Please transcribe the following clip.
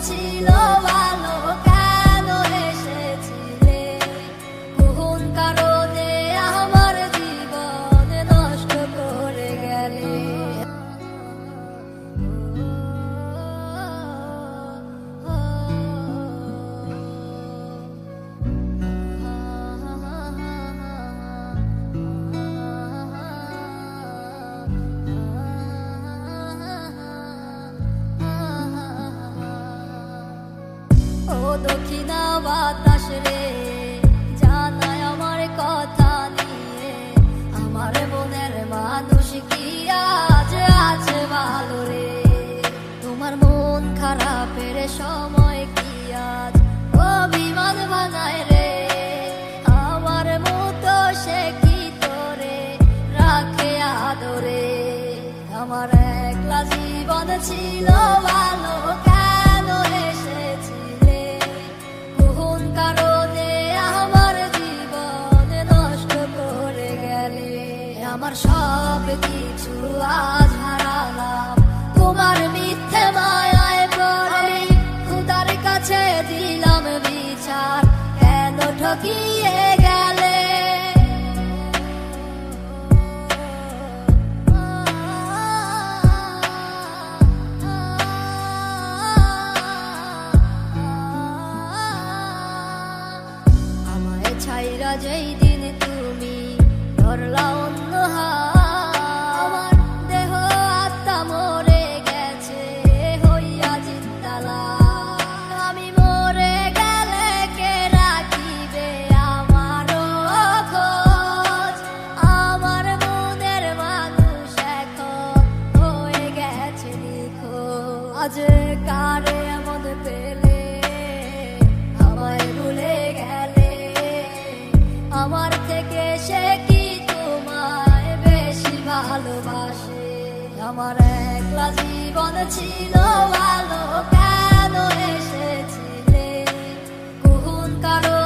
ছিল ভালো, কেন এসেছিলে? কোন কারণে আমার জীবন নষ্ট করে গেলে? ও দক্ষিণা বাতাস রে, জানাই আমার কথা নিয়ে, আমার মনের মানুষ কি আজ আছে ভালো রে? তোমার মন খারাপের সময় কি আজ অভিমান বানায় রে? আমার মতো সে কি তোরে রাখে আদরে? আমার একলা জীবন ছিল ভালো, কেন এসেছিলে? কোন কারণে আমার জীবন নষ্ট করে গেলে? আমার সব কিছু আজ হারালাম তোমার মিথ্যে মায়ায় পড়ে। খোদার কাছে দিলাম বিচার, কেন ঠকিয়ে গেলে? আমায় ছাইরা যেই দিন তুমি ধরলা অন্য হাত, আমার দেহ আত্মা মরে গেছে হইয়া জিন্দালা। আমি মরে গেলে কে রাখিবে আমারও খোঁজ? আমার মনের মানুষ এখন হয়ে গেছে নিখোঁজ। আজ কারে এমন পেলে আমায় ভুলে গেলে? আমার থেকে সে কি তোমায় বেশি ভালোবাসে? আমার একলা জীবন ছিল ভালো, কেন এসেছিলে? কোন কারণে